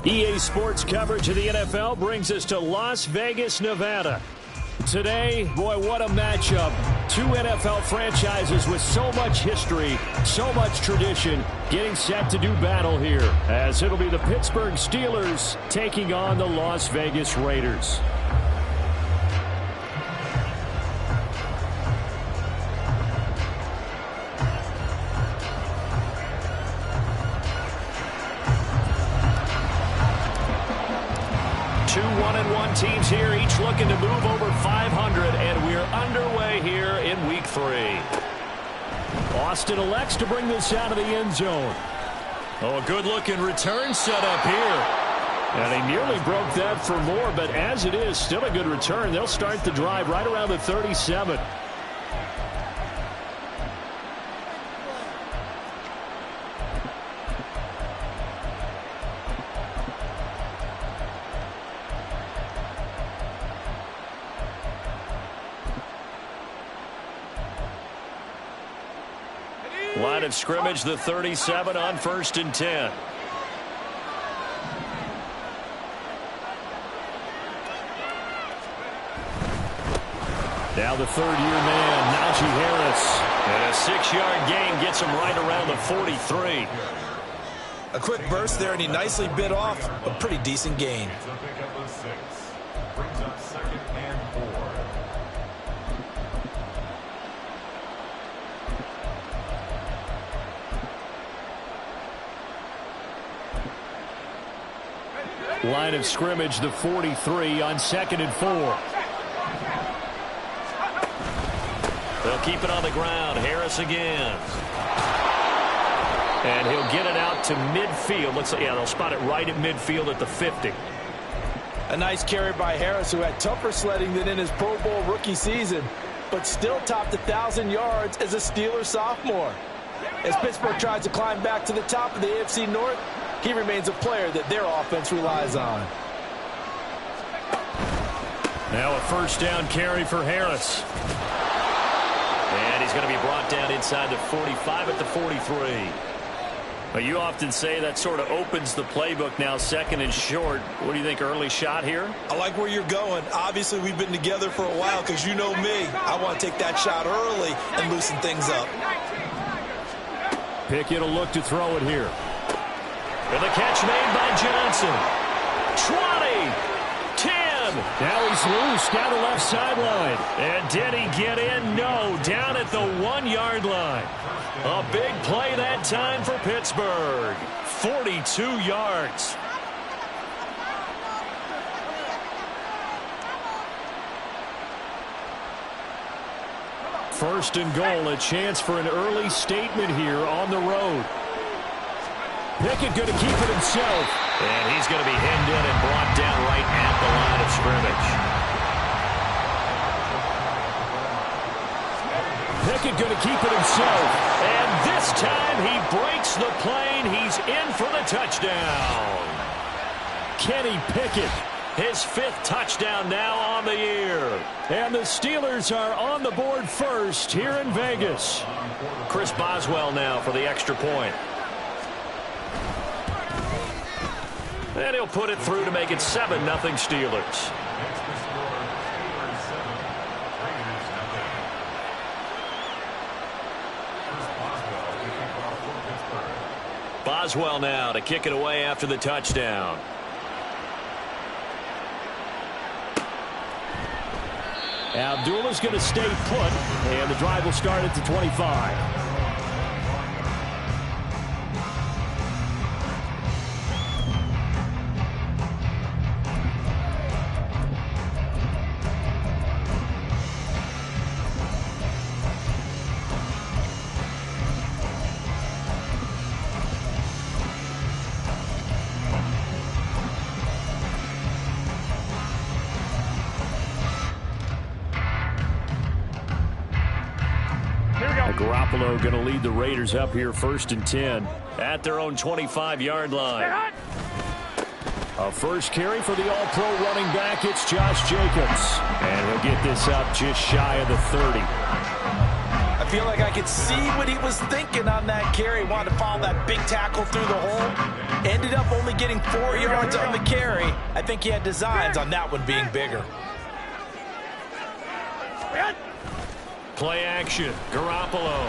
EA Sports coverage of the NFL brings us to Las Vegas, Nevada. Today, boy, what a matchup. Two NFL franchises with so much history, so much tradition, getting set to do battle here, as it'll be the Pittsburgh Steelers taking on the Las Vegas Raiders. Two 1-1 teams here, each looking to move over 500, and we're underway here in Week 3. Austin elects to bring this out of the end zone. Oh, a good-looking return set up here. And he nearly broke that for more, but as it is, still a good return. They'll start the drive right around the 37. Line of scrimmage, the 37 on 1st and 10. Now the third-year man, Najee Harris. And a 6-yard gain gets him right around the 43. A quick burst there, and he nicely bit off a pretty decent gain. Brings up 2nd and 4. Line of scrimmage, the 43 on 2nd and 4. They'll keep it on the ground. Harris again. And he'll get it out to midfield. Looks like, yeah, they'll spot it right at midfield at the 50. A nice carry by Harris, who had tougher sledding than in his Pro Bowl rookie season, but still topped 1,000 yards as a Steeler sophomore. As Pittsburgh tries to climb back to the top of the AFC North, he remains a player that their offense relies on. Now a first down carry for Harris. And he's going to be brought down inside the 45 at the 43. But you often say that sort of opens the playbook now, 2nd and short. What do you think, early shot here? I like where you're going. Obviously, we've been together for a while because you know me. I want to take that shot early and loosen things up. Pickett will look to throw it here. And the catch made by Johnson. 20, 10. Now he's loose down the left sideline. And did he get in? No, down at the 1-yard line. A big play that time for Pittsburgh. 42 yards. First and goal, a chance for an early statement here on the road. Pickett going to keep it himself. And he's going to be hemmed in and brought down right at the line of scrimmage. Pickett going to keep it himself. And this time he breaks the plane. He's in for the touchdown. Kenny Pickett, his 5th touchdown now on the year. And the Steelers are on the board first here in Vegas. Chris Boswell now for the extra point. And he'll put it through to make it 7-0 Steelers. Boswell now to kick it away after the touchdown. Abdullah's going to stay put, and the drive will start at the 25. Garoppolo going to lead the Raiders up here 1st and 10 at their own 25-yard line. A first carry for the all-pro running back. It's Josh Jacobs. And he'll get this up just shy of the 30. I feel like I could see what he was thinking on that carry. Wanted to follow that big tackle through the hole. Ended up only getting 4 yards on the carry. I think he had designs on that one being bigger. Play action. Garoppolo.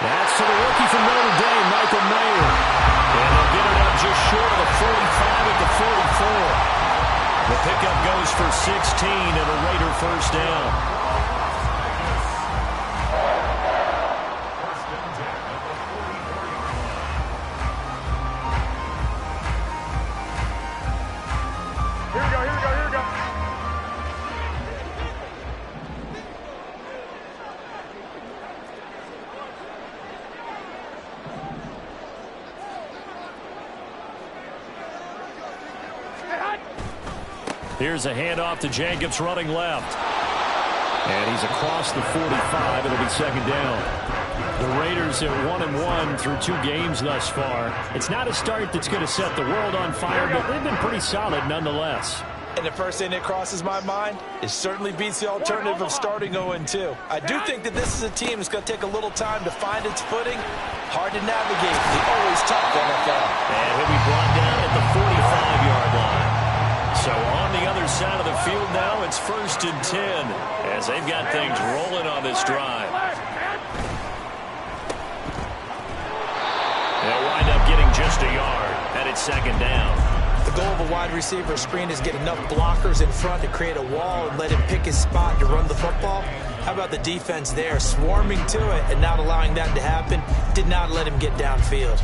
That's to the rookie from Notre Dame, Michael Mayer. And they'll get it up just short of the 45 at the 44. The pickup goes for 16 and a Raider first down. Here's a handoff to Jacobs running left. And he's across the 45. It'll be second down. The Raiders at 1-1 through 2 games thus far. It's not a start that's going to set the world on fire, but they've been pretty solid nonetheless. And the first thing that crosses my mind is certainly beats the alternative of starting 0-2. I do think that this is a team that's going to take a little time to find its footing. Hard to navigate the always tough NFL. And he'll be brought down at the 45-yard line. So on the other side of the field now, it's 1st and 10 as they've got things rolling on this drive. They'll wind up getting just a yard, and it's second down. The goal of a wide receiver screen is get enough blockers in front to create a wall and let him pick his spot to run the football. How about the defense there, swarming to it and not allowing that to happen? Did not let him get downfield.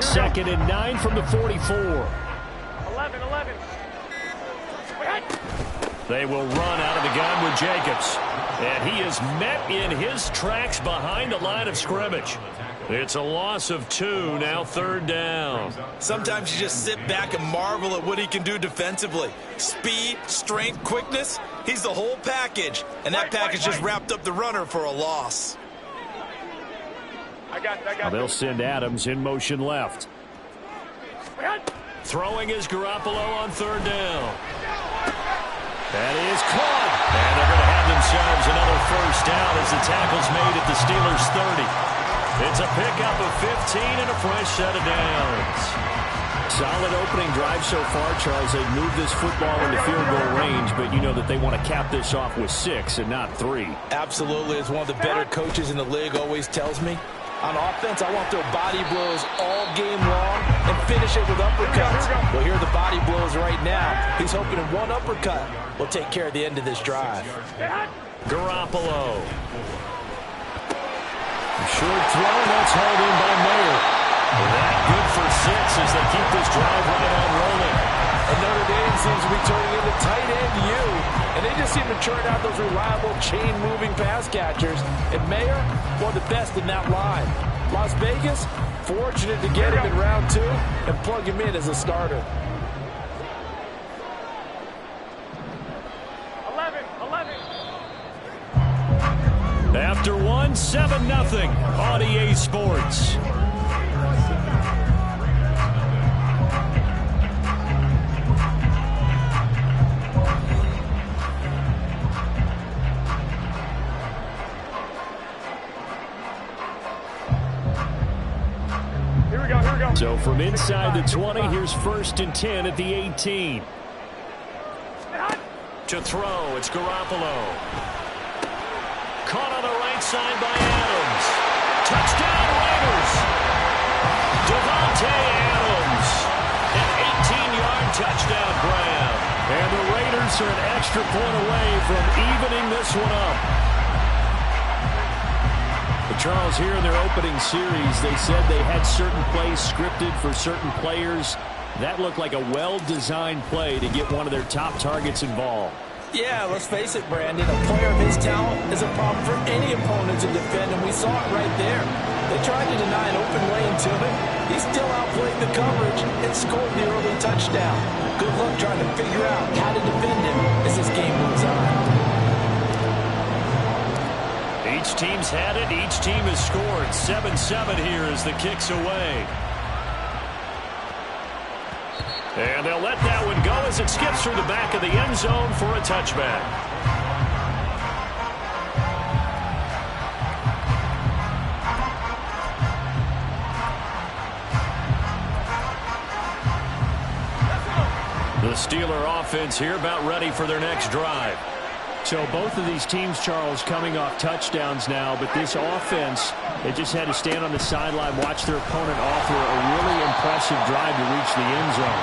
Second and 9 from the 44. 11. They will run out of the gun with Jacobs. And he is met in his tracks behind the line of scrimmage. It's a loss of 2, now 3rd down. Sometimes you just sit back and marvel at what he can do defensively. Speed, strength, quickness, he's the whole package. And that package just wrapped up the runner for a loss. I got They'll send Adams in motion left. Throwing is Garoppolo on 3rd down. That is caught. And they're going to have themselves another first down as the tackle's made at the Steelers' 30. It's a pickup of 15 and a fresh set of downs. Solid opening drive so far, Charles. They've moved this football into field goal range, but you know that they want to cap this off with 6 and not 3. Absolutely. As one of the better coaches in the league always tells me, on offense, I want to throw body blows all game long and finish it with uppercuts. Well, here are the body blows right now. He's hoping in one uppercut will take care of the end of this drive. Garoppolo. Short throw, and that's hauled in by Mayer. That good for 6 as they keep this drive right on rolling. And Notre Dame seems to be turning into tight end U. And they just seem to churn out those reliable chain-moving pass catchers. And Mayer, one of the best in that line. Las Vegas, fortunate to get him in round 2 and plug him in as a starter. 11. After 1, 7-0 on EA Sports. So from inside the 20, here's 1st and 10 at the 18. To throw, it's Garoppolo. Caught on the right side by Adams. Touchdown Raiders. Devontae Adams. An 18-yard touchdown grab. And the Raiders are an extra point away from evening this one up. Charles, here in their opening series, they said they had certain plays scripted for certain players. That looked like a well-designed play to get one of their top targets involved. Yeah, let's face it, Brandon. A player of his talent is a problem for any opponent to defend, and we saw it right there. They tried to deny an open lane to him. He still outplayed the coverage and scored the early touchdown. Good luck trying to figure out how to defend him as this game moves on. Each team's had it. Each team has scored. 7-7 here as the kick's away. And they'll let that one go as it skips through the back of the end zone for a touchback. The Steeler offense here about ready for their next drive. So both of these teams, Charles, coming off touchdowns now, but this offense, they just had to stand on the sideline, watch their opponent offer a really impressive drive to reach the end zone.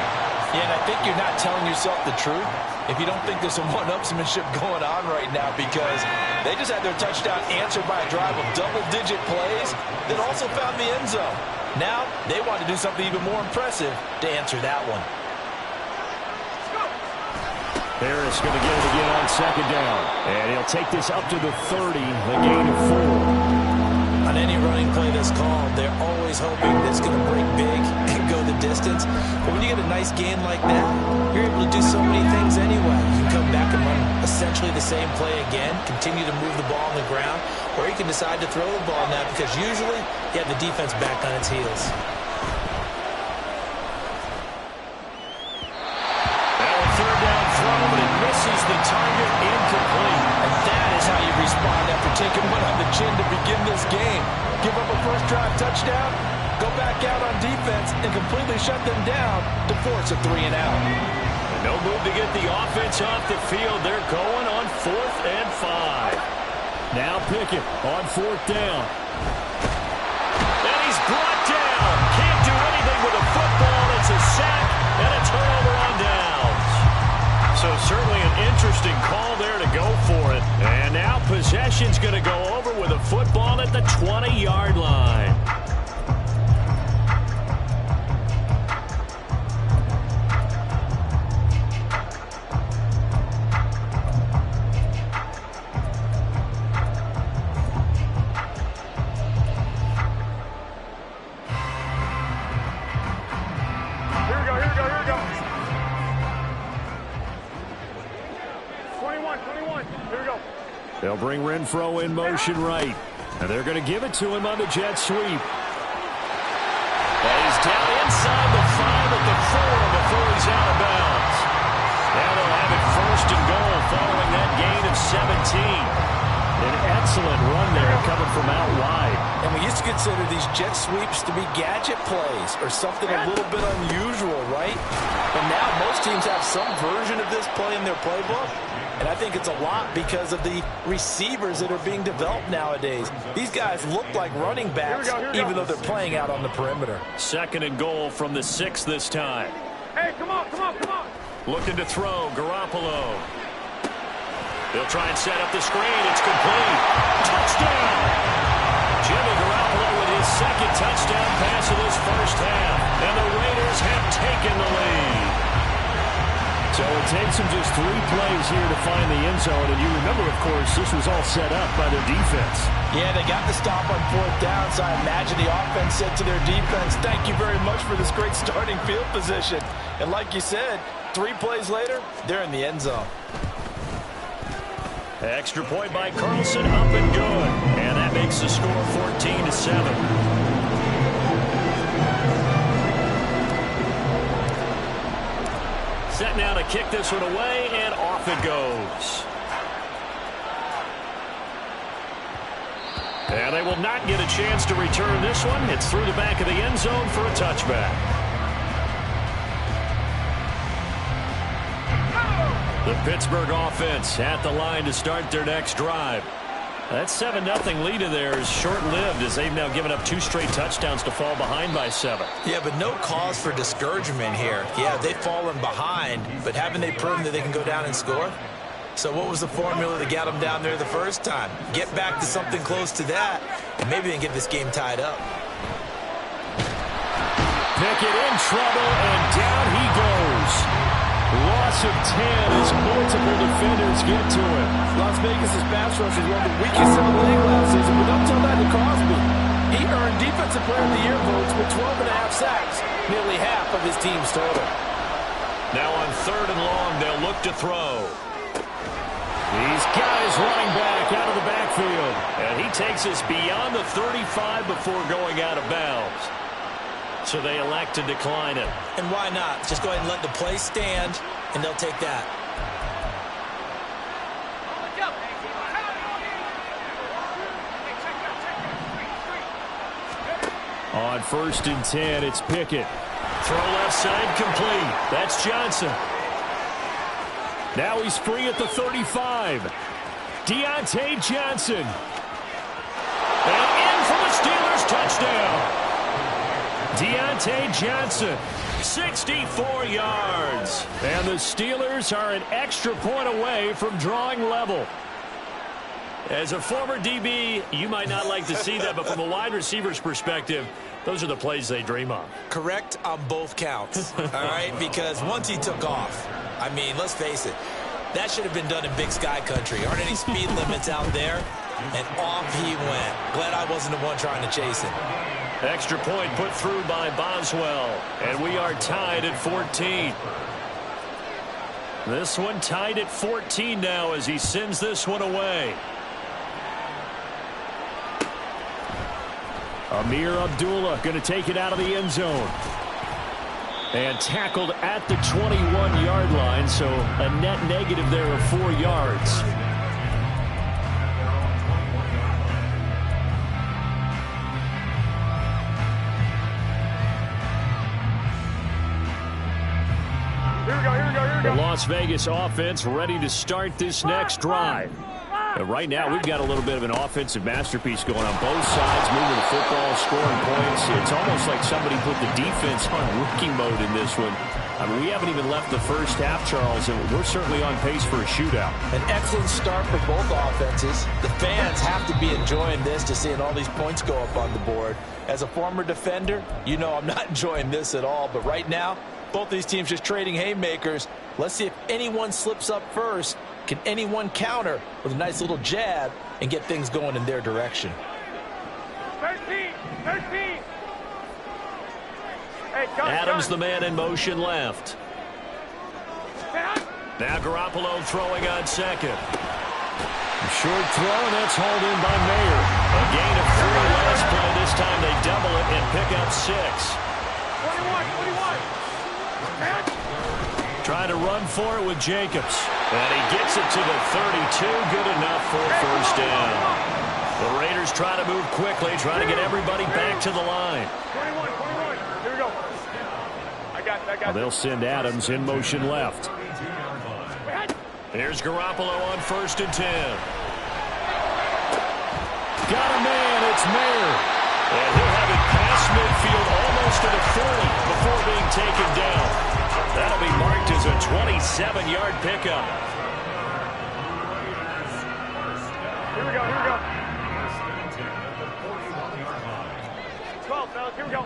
Yeah, and I think you're not telling yourself the truth if you don't think there's some one-upsmanship going on right now, because they just had their touchdown answered by a drive of double-digit plays that also found the end zone. Now they want to do something even more impressive to answer that one. Harris going to get it again on second down. And he'll take this up to the 30, a gain of 4. On any running play that's called, they're always hoping that it's going to break big and go the distance. But when you get a nice gain like that, you're able to do so many things anyway. You can come back and run essentially the same play again, continue to move the ball on the ground, or you can decide to throw the ball now because usually you have the defense back on its heels. But it misses the target, incomplete. And that is how you respond after taking one on the chin to begin this game. Give up a first drive touchdown, go back out on defense, and completely shut them down to force a 3 and out. No move to get the offense off the field. They're going on 4th and 5. Now Pickett on 4th down. And he's brought down. Can't do anything with a football. It's a sack and a turnover on downs. So certainly an interesting call there to go for it. And now possession's going to go over with a football at the 20-yard line. They'll bring Renfro in motion right. And they're going to give it to him on the jet sweep. And he's down inside the 5 at the 4 before he's out of bounds. Now they'll have it 1st and goal following that gain of 17. An excellent run there coming from out wide. And we used to consider these jet sweeps to be gadget plays or something a little bit unusual, right? But now most teams have some version of this play in their playbook. And I think it's a lot because of the receivers that are being developed nowadays. These guys look like running backs, even though they're playing out on the perimeter. 2nd and goal from the 6 this time. Hey, come on. Looking to throw, Garoppolo. They'll try and set up the screen. It's complete. Touchdown! Jimmy Garoppolo with his 2nd touchdown pass of this first half. And the Raiders have taken the lead. So it takes them just 3 plays here to find the end zone. And you remember, of course, this was all set up by their defense. Yeah, they got the stop on 4th down, so I imagine the offense said to their defense, thank you very much for this great starting field position. And like you said, 3 plays later, they're in the end zone. Extra point by Carlson, up and good. And that makes the score 14-7. Set now to kick this one away, and off it goes. And they will not get a chance to return this one. It's through the back of the end zone for a touchback. The Pittsburgh offense at the line to start their next drive. That 7-0 lead of theirs short-lived as they've now given up 2 straight touchdowns to fall behind by 7. Yeah, but no cause for discouragement here. Yeah, they've fallen behind, but haven't they proven that they can go down and score? So what was the formula that got them down there the first time? Get back to something close to that, and maybe they can get this game tied up. Pickett in trouble, and down he goes. Loss of 10 as multiple defenders get to him. Las Vegas' pass rush is one of the weakest in the league last season, but don't tell that to Crosby. He earned Defensive Player of the Year votes with 12.5 sacks, nearly half of his team's total. Now on 3rd and long, they'll look to throw. These guys running back out of the backfield. And he takes us beyond the 35 before going out of bounds. So they elect to decline it. And why not? Just go ahead and let the play stand, and they'll take that. On 1st and 10, it's Pickett. Throw left side complete. That's Johnson. Now he's free at the 35. Deontay Johnson. And in for the Steelers touchdown. Deontay Johnson, 64 yards. And the Steelers are an extra point away from drawing level. As a former DB, you might not like to see that, but from a wide receiver's perspective, those are the plays they dream of. Correct on both counts, all right? Because once he took off, I mean, let's face it, that should have been done in Big Sky country. Aren't any speed limits out there? And off he went. Glad I wasn't the one trying to chase him. Extra point put through by Boswell, and we are tied at 14. This one tied at 14 now as he sends this one away. Amir Abdullah going to take it out of the end zone. And tackled at the 21-yard line, so a net negative there of 4 yards. The Las Vegas offense ready to start this next drive. Right now, we've got a little bit of an offensive masterpiece going on both sides, moving the football, scoring points. It's almost like somebody put the defense on rookie mode in this one. I mean, we haven't even left the first half, Charles, and we're certainly on pace for a shootout. An excellent start for both offenses. The fans have to be enjoying this to seeing all these points go up on the board. As a former defender, you know I'm not enjoying this at all. But right now, both these teams just trading haymakers. Let's see if anyone slips up first. Can anyone counter with a nice little jab and get things going in their direction? 13. Hey, Adams, the man in motion left. Now Garoppolo throwing on 2nd. Short throw, and that's hauled in by Mayer. A gain of 3 last play. This time they double it and pick up 6. 21. Trying to run for it with Jacobs. And he gets it to the 32. Good enough for a first down. The Raiders try to move quickly, trying to get everybody back to the line. 21. Here we go. I got Well, they'll send Adams in motion left. Here's Garoppolo on 1st and 10. Got a man. It's Mayer. And he'll have it past midfield almost to the 40 before being taken down. That'll be marked as a 27-yard pickup. Here we go. 12, fellas, here we go.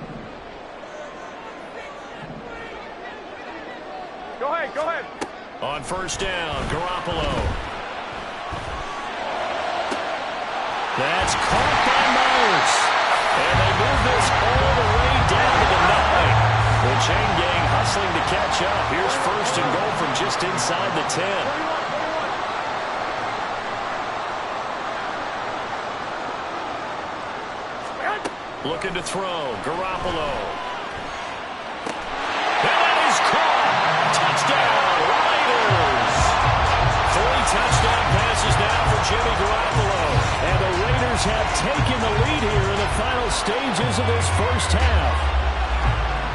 Go ahead. On 1st down, Garoppolo. That's caught by Myers. And they move this all the way down to the 9. The chain gang hustling to catch up. Here's 1st and goal from just inside the 10. Looking to throw. Garoppolo. And that is caught. Touchdown, Raiders. 3 touchdown passes now for Jimmy Garoppolo. And the Raiders have taken the lead here in the final stages of this first half.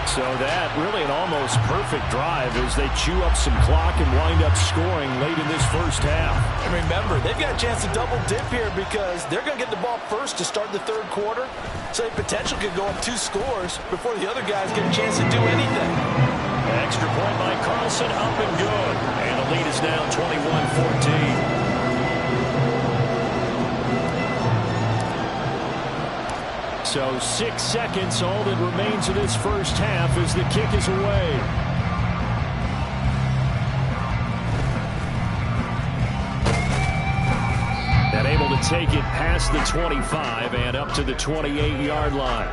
So that really an almost perfect drive as they chew up some clock and wind up scoring late in this first half. And remember, they've got a chance to double dip here because they're going to get the ball first to start the 3rd quarter. So the potential could go up 2 scores before the other guys get a chance to do anything. Extra point by Carlson, up and good. And the lead is now 21-14. So 6 seconds, all that remains of this first half as the kick is away. And able to take it past the 25 and up to the 28-yard line.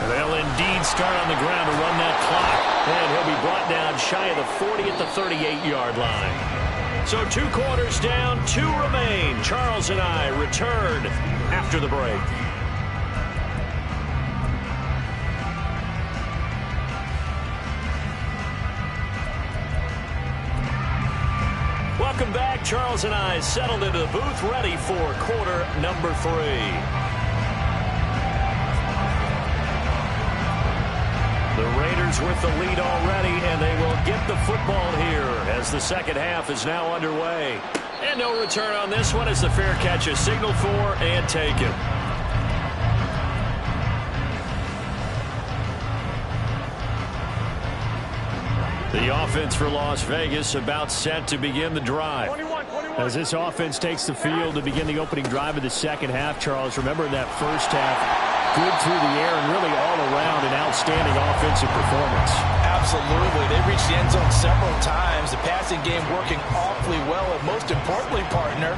They'll indeed start on the ground to run that clock. And he'll be brought down shy of the 40 at the 38-yard line. So 2 quarters down, 2 remain. Charles and I return after the break. Welcome back. Charles and I settled into the booth, ready for quarter number 3. The Raiders with the lead already, and they will get the football here as the second half is now underway. And no return on this one as the fair catch is signaled for and taken. The offense for Las Vegas about set to begin the drive. 21. As this offense takes the field to begin the opening drive of the second half, Charles, remember in that first half, good through the air and really all around an outstanding offensive performance. Absolutely. They reached the end zone several times. The passing game working awfully well, and most importantly, partner.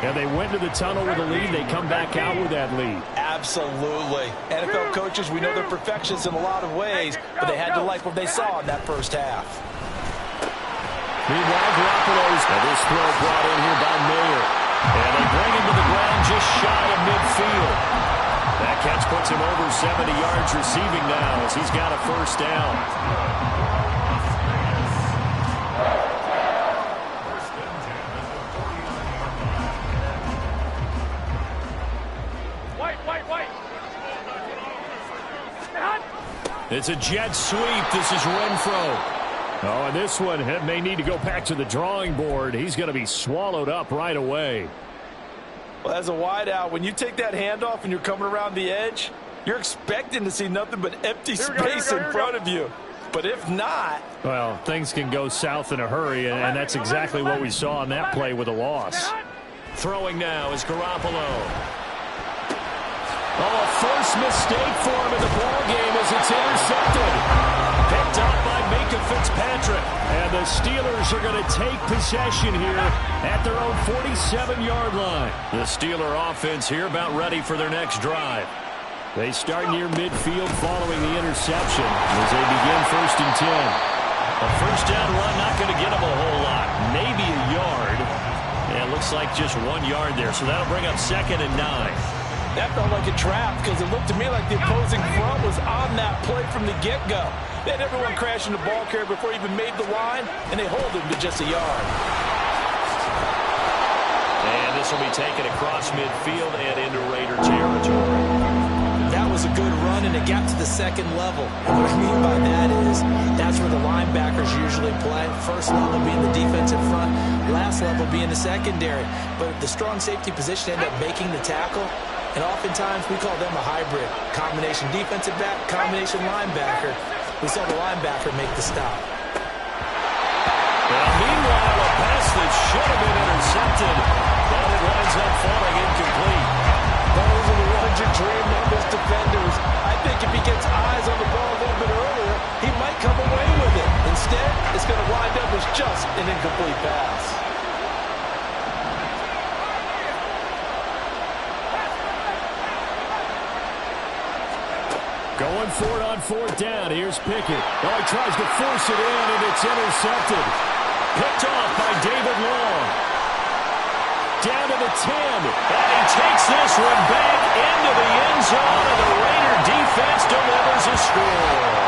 And they went to the tunnel with a lead. They come back out with that lead. Absolutely. NFL coaches, we know they're perfectionists in a lot of ways, but they had to like what they saw in that first half. Meanwhile, Garoppolo's this throw brought in here by Mayer. And they bring him to the ground just shy of midfield. That catch puts him over 70 yards receiving now as he's got a first down. White. It's a jet sweep. This is Renfro. Oh, and this one may need to go back to the drawing board. He's going to be swallowed up right away. Well, as a wideout, when you take that handoff and you're coming around the edge, you're expecting to see nothing but empty space in front of you. But if not... Well, things can go south in a hurry, and that's exactly what we saw on that play with a loss. Throwing now is Garoppolo. Oh, a forced mistake for him in the ballgame as it's intercepted. Picked up by Minka Fitzpatrick. And the Steelers are going to take possession here at their own 47-yard line. The Steeler offense here about ready for their next drive. They start near midfield following the interception as they begin 1st and 10. A first down run not going to get them a whole lot. Maybe a yard. And it looks like just 1 yard there. So that'll bring up 2nd and 9. That felt like a trap because it looked to me like the opposing front was on that play from the get-go. They had everyone crashing the ball carrier before he even made the line, and they hold him to just a yard. And this will be taken across midfield and into Raider territory. That was a good run, and it got to the 2nd level. And what I mean by that is that's where the linebackers usually play. First level being the defensive front, last level being the secondary. But the strong safety position ended up making the tackle. And oftentimes we call them a hybrid. Combination defensive back, combination linebacker. We saw the linebacker make the stop. Well, meanwhile, a pass that should have been intercepted, but it winds up falling incomplete. Those are the ones you're dreaming of as defenders. I think if he gets eyes on the ball a little bit earlier, he might come away with it. Instead, it's going to wind up as just an incomplete pass. Going for it on 4th down. Here's Pickett. Oh, he tries to force it in, and it's intercepted. Picked off by David Long. Down to the 10. And he takes this one back into the end zone, and the Raider defense delivers a score.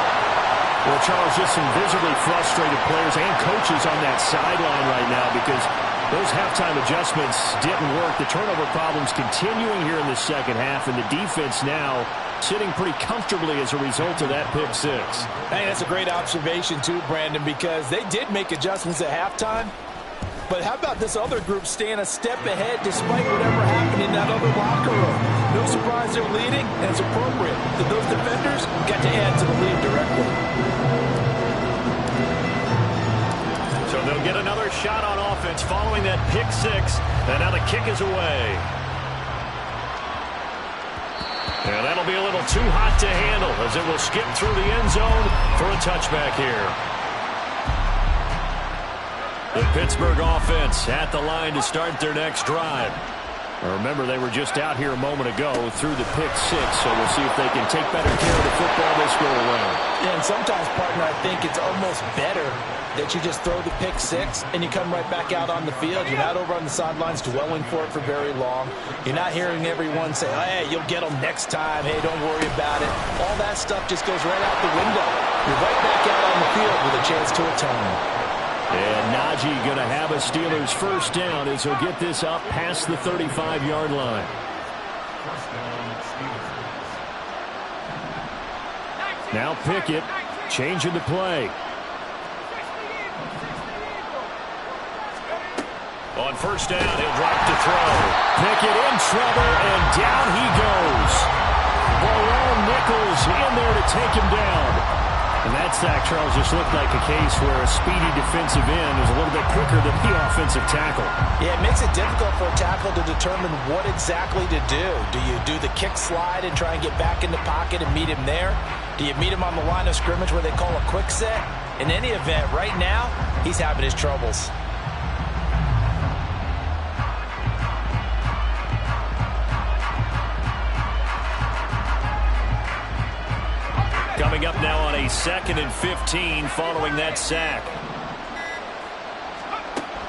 Well, Charles, just some visibly frustrated players and coaches on that sideline right now because those halftime adjustments didn't work. The turnover problems continuing here in the second half, and the defense now sitting pretty comfortably as a result of that pick 6. Hey, that's a great observation too, Brandon, because they did make adjustments at halftime. But how about this other group staying a step ahead despite whatever happened in that other locker room? No surprise they're leading, and it's appropriate that those defenders got to add to the lead directly. So they'll get another shot on offense following that pick 6, and now the kick is away. And that'll be a little too hot to handle as it will skip through the end zone for a touchback here. The Pittsburgh offense at the line to start their next drive. Remember, they were just out here a moment ago through the pick six, so we'll see if they can take better care of the football this go around. Yeah, and sometimes, partner, I think it's almost better that you just throw the pick six and you come right back out on the field. You're not over on the sidelines dwelling for it for very long. You're not hearing everyone say, hey, you'll get them next time. Hey, don't worry about it. All that stuff just goes right out the window. You're right back out on the field with a chance to atone. And Najee going to have a Steelers first down as he'll get this up past the 35-yard line. Now Pickett changing the play. On first down, he'll drop to throw. Pickett in trouble, and down he goes. Barone Nichols in there to take him down. And that sack, Charles, just looked like a case where a speedy defensive end is a little bit quicker than the offensive tackle. Yeah, it makes it difficult for a tackle to determine what exactly to do. Do you do the kick slide and try and get back in the pocket and meet him there? Do you meet him on the line of scrimmage where they call a quick set? In any event, right now, he's having his troubles. Coming up now on a 2nd and 15 following that sack.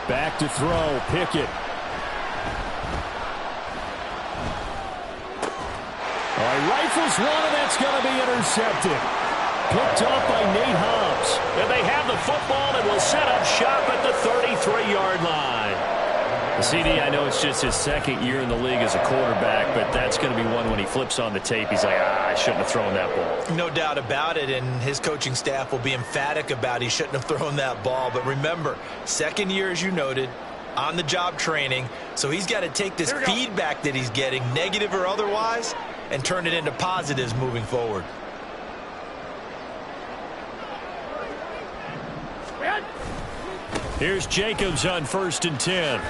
Back to throw, Pickett. All right, rifles one, and that's going to be intercepted. Picked up by Nate Hobbs. And they have the football and will set up shop at the 33-yard line. CD, I know it's just his second year in the league as a quarterback, but that's going to be one when he flips on the tape. He's like, I shouldn't have thrown that ball. No doubt about it, and his coaching staff will be emphatic about he shouldn't have thrown that ball. But remember, second year, as you noted, on-the-job training, so he's got to take this feedback that he's getting, negative or otherwise, and turn it into positives moving forward. Here's Jacobs on 1st and 10.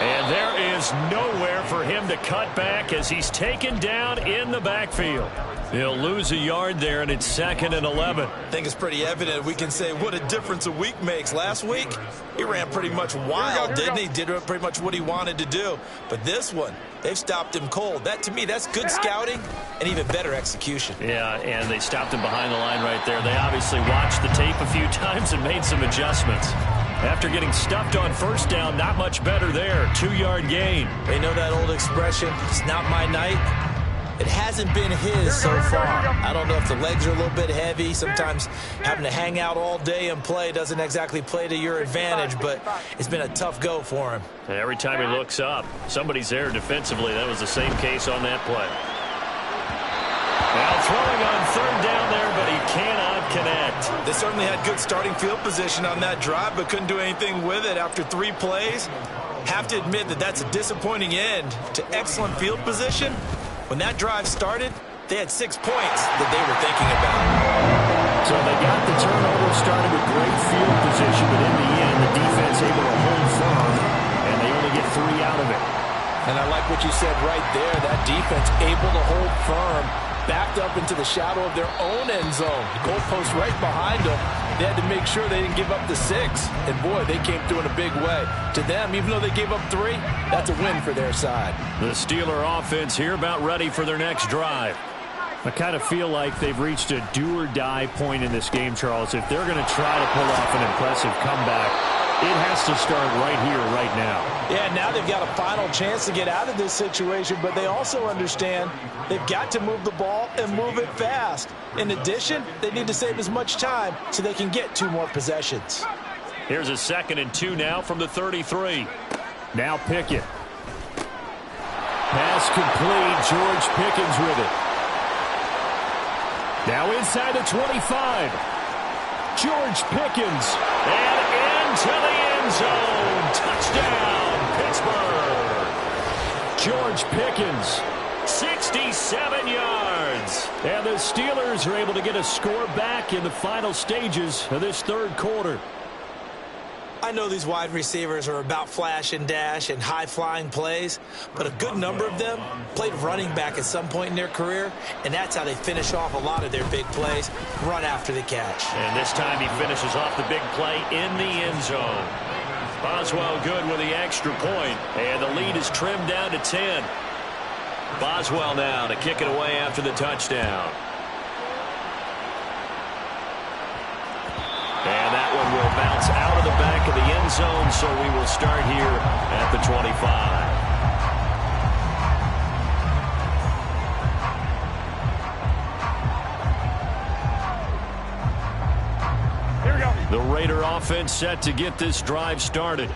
And there is nowhere for him to cut back as he's taken down in the backfield. He'll lose a yard there, and it's 2nd and 11. I think it's pretty evident. We can say what a difference a week makes. Last week, he ran pretty much wild, didn't he? Did pretty much what he wanted to do. But this one, they've stopped him cold. That, to me, that's good scouting and even better execution. Yeah, and they stopped him behind the line right there. They obviously watched the tape a few times and made some adjustments. After getting stuffed on first down, not much better there. 2-yard gain. They know that old expression, it's not my night. It hasn't been his so far. I don't know if the legs are a little bit heavy. Sometimes having to hang out all day and play doesn't exactly play to your advantage, but it's been a tough go for him. And every time he looks up, somebody's there defensively. That was the same case on that play. Now throwing on 3rd down there, but he cannot connect. They certainly had good starting field position on that drive, but couldn't do anything with it after 3 plays. Have to admit that that's a disappointing end to excellent field position. When that drive started, they had 6 points that they were thinking about. So they got the turnover, started with great field position, but in the end, the defense able to hold firm, and they only get 3 out of it. And I like what you said right there. That defense able to hold firm, backed up into the shadow of their own end zone. The goalpost right behind them. They had to make sure they didn't give up the 6. And, boy, they came through in a big way. To them, even though they gave up 3, that's a win for their side. The Steeler offense here about ready for their next drive. I kind of feel like they've reached a do-or-die point in this game, Charles. If they're going to try to pull off an impressive comeback, it has to start right here, right now. Yeah, now they've got a final chance to get out of this situation, but they also understand they've got to move the ball and move it fast. In addition, they need to save as much time so they can get 2 more possessions. Here's a 2nd and 2 now from the 33. Now Pickett. Pass complete. George Pickens with it. Now inside the 25. George Pickens. And into the end zone. Touchdown, Pittsburgh. George Pickens, 67 yards. And the Steelers are able to get a score back in the final stages of this 3rd quarter. I know these wide receivers are about flash and dash and high-flying plays, but a good number of them played running back at some point in their career, and that's how they finish off a lot of their big plays, run after the catch. And this time he finishes off the big play in the end zone. Boswell good with the extra point, and the lead is trimmed down to 10. Boswell now to kick it away after the touchdown. And that one will bounce out of the back of the end zone, so we will start here at the 25. Here we go. The Raider offense set to get this drive started.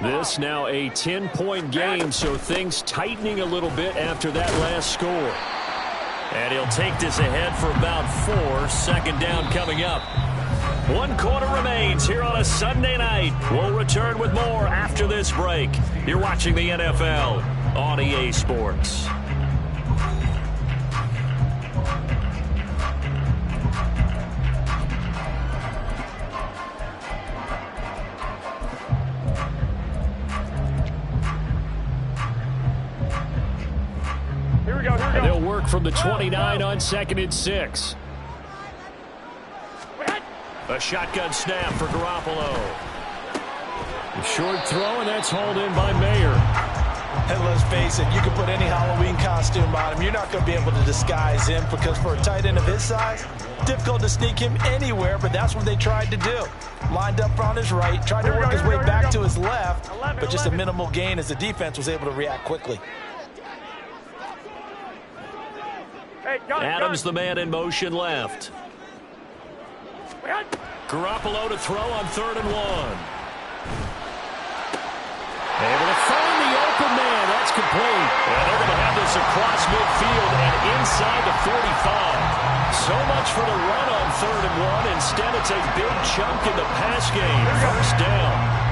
This now a 10-point game, so things tightening a little bit after that last score. And he'll take this ahead for about 4. Second down coming up. 1 quarter remains here on a Sunday night. We'll return with more after this break. You're watching the NFL on EA Sports. Here we go. And they'll work from the 29 on 2nd and 6. A shotgun snap for Garoppolo. A short throw, and that's hauled in by Mayer. And let's face it, you can put any Halloween costume on him. You're not going to be able to disguise him because for a tight end of his size, difficult to sneak him anywhere, but that's what they tried to do. Lined up on his right, tried to work his way back to his left, but just a minimal gain as the defense was able to react quickly. Hey, gun, Adams, the man in motion left. Garoppolo to throw on 3rd and 1. Able to find the open man. That's complete. And they're going to have this across midfield and inside the 45. So much for the run on 3rd and 1. Instead, it's a big chunk in the pass game. First down.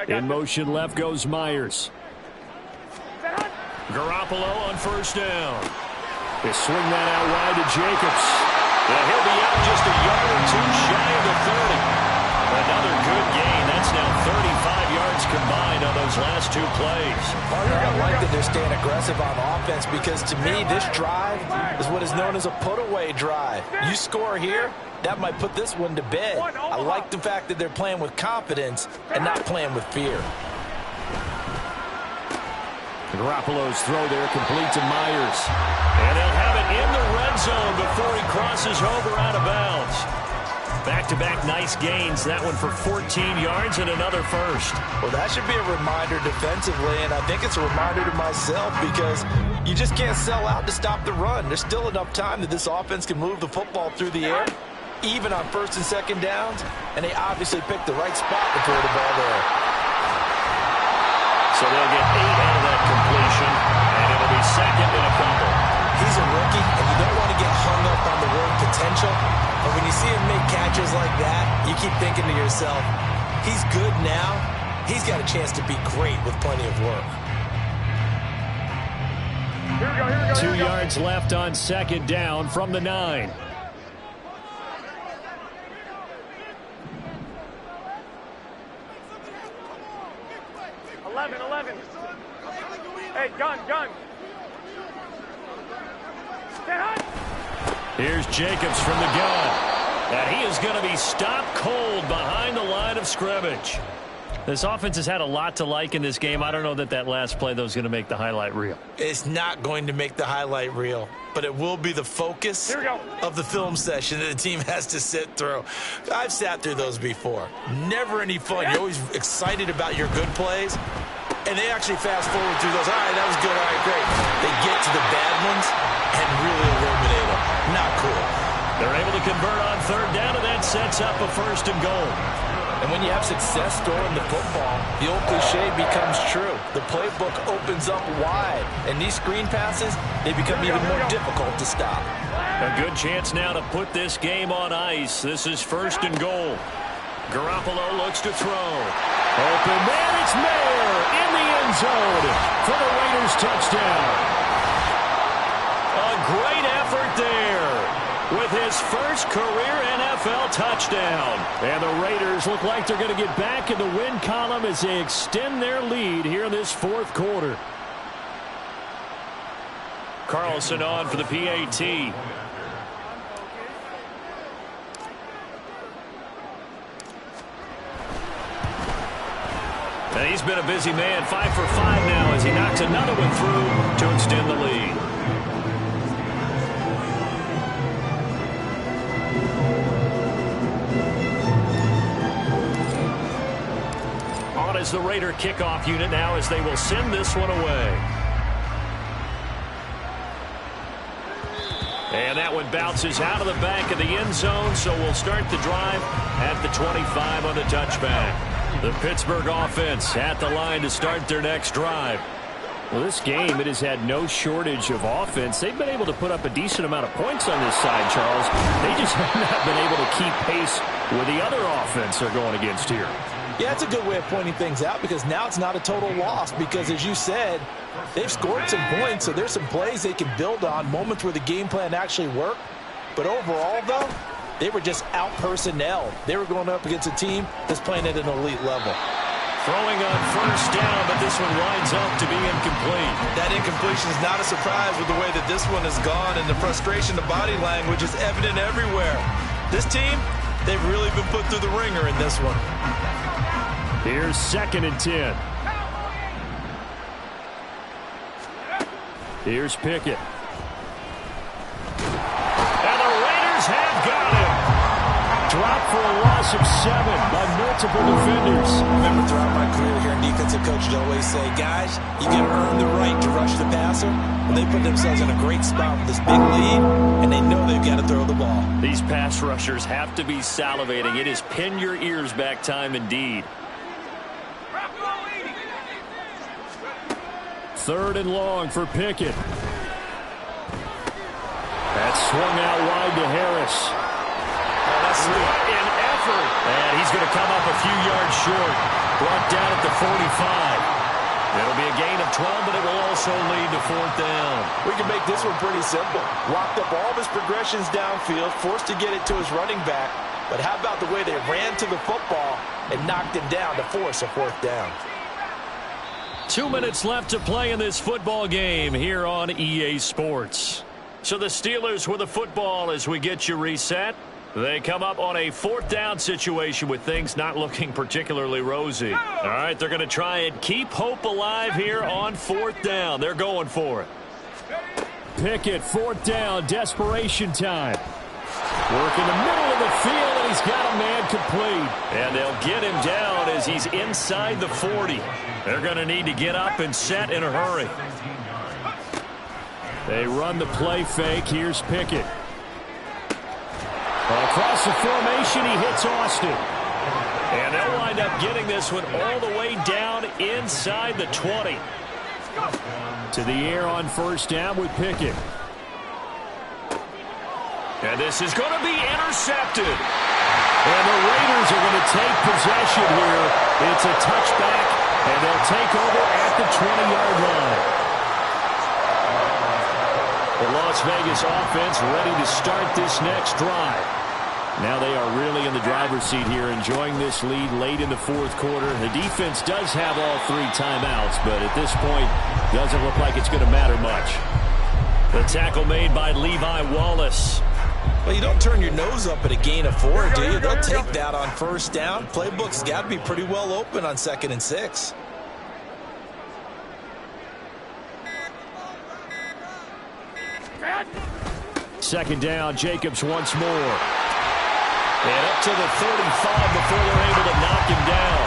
In motion left goes Myers. Garoppolo on 1st down. They swing that out wide to Jacobs. And he'll be out just a yard or 2 shy of the 30. Another good gain. That's now 35 yards combined on those last 2 plays. I like that they're staying aggressive on offense because to me this drive is what is known as a put-away drive. You score here, that might put this one to bed. I like the fact that they're playing with confidence and not playing with fear. Garoppolo's throw there complete to Myers. And they'll have it in the red zone before he crosses over out of bounds. Back-to-back nice gains. That one for 14 yards and another first. Well, that should be a reminder defensively, and I think it's a reminder to myself because you just can't sell out to stop the run. There's still enough time that this offense can move the football through the air, even on 1st and 2nd downs, and they obviously picked the right spot to throw the ball there. So they'll get 8 out of that completion, and it'll be 2nd and a couple. He's a rookie, and you don't want to get hung up on the word potential, but when you see him make catches like that, you keep thinking to yourself, he's good now. He's got a chance to be great with plenty of work. Here we go. 2 yards left on 2nd down from the 9. Hey, gun. Here's Jacobs from the gun. And he is going to be stopped cold behind the line of scrimmage. This offense has had a lot to like in this game. I don't know that that last play, though, is going to make the highlight reel. It's not going to make the highlight reel, but it will be the focus of the film session that the team has to sit through. I've sat through those before. Never any fun. You're always excited about your good plays, and they actually fast forward through those. All right, that was good. All right, great. They get to the bad ones and really eliminate them. Not cool. They're able to convert on 3rd down, and that sets up a 1st and goal. And when you have success throwing the football, the old cliche becomes true. The playbook opens up wide, and these screen passes, they become even more difficult to stop. A good chance now to put this game on ice. This is 1st and goal. Garoppolo looks to throw. Open man, it's Mayer in the end zone for the Raiders touchdown. his first career NFL touchdown. And the Raiders look like they're going to get back in the win column as they extend their lead here in this fourth quarter. Carlson on for the PAT. And he's been a busy man, 5 for 5 now as he knocks another one through to extend the lead. On is the Raider kickoff unit now as they will send this one away. And that one bounces out of the back of the end zone, so we'll start the drive at the 25 on the touchback. The Pittsburgh offense at the line to start their next drive. Well, this game, it has had no shortage of offense. They've been able to put up a decent amount of points on this side, Charles. They just have not been able to keep pace with the other offense they're going against here. Yeah, it's a good way of pointing things out because now it's not a total loss because, as you said, they've scored some points, so there's some plays they can build on, moments where the game plan actually worked. But overall, though, they were just out-personnel. They were going up against a team that's playing at an elite level. Throwing on first down, but this one winds up to be incomplete. That incompletion is not a surprise with the way that this one has gone, and the frustration, the body language is evident everywhere. This team, they've really been put through the ringer in this one. Here's 2nd and 10. Here's Pickett. And the Raiders have got him. Dropped for a loss of 7 by multiple defenders. Remember, throughout my career here, defensive coaches always say, guys, you got to earn the right to rush the passer. And they put themselves in a great spot with this big lead, and they know they've got to throw the ball. These pass rushers have to be salivating. It is pin your ears back time indeed. 3rd and long for Pickett. That's swung out wide to Harris. What an effort. And he's going to come up a few yards short. Brought down at the 45. It'll be a gain of 12, but it will also lead to 4th down. We can make this one pretty simple. Locked up all of his progressions downfield, forced to get it to his running back. But how about the way they ran to the football and knocked him down to force a 4th down? 2 minutes left to play in this football game here on EA Sports. So the Steelers with the football as we get you reset. They come up on a 4th down situation with things not looking particularly rosy. All right, they're going to try and keep hope alive here on 4th down. They're going for it. Pickett, 4th down, desperation time. Work in the middle of the field, and he's got a man complete. And they'll get him down as he's inside the 40. They're going to need to get up and set in a hurry. They run the play fake. Here's Pickett. Across the formation, he hits Austin. And they'll wind up getting this one all the way down inside the 20. To the air on 1st down with Pickett. And this is going to be intercepted. And the Raiders are going to take possession here. It's a touchback, and they'll take over at the 20-yard line. The Las Vegas offense ready to start this next drive. Now they are really in the driver's seat here, enjoying this lead late in the 4th quarter. The defense does have all 3 timeouts, but at this point, doesn't look like it's going to matter much. The tackle made by Levi Wallace. Well, you don't turn your nose up at a gain of 4, do you? They'll take that on 1st down. Playbook's got to be pretty well open on 2nd and 6. Second down, Jacobs once more. And up to the 35 before they're able to knock him down.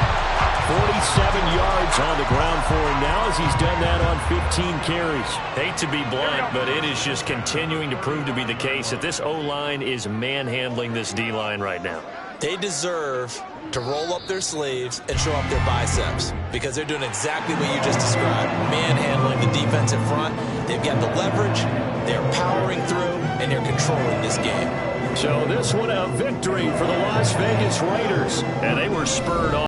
47 yards on the ground for him now as he's done that on 15 carries. Hate to be blunt, but it is just continuing to prove to be the case that this O-line is manhandling this D-line right now. They deserve to roll up their sleeves and show up their biceps because they're doing exactly what you just described, manhandling the defensive front. They've got the leverage, they're powering through, and they're controlling this game. So this one a victory for the Las Vegas Raiders, and they were spurred on.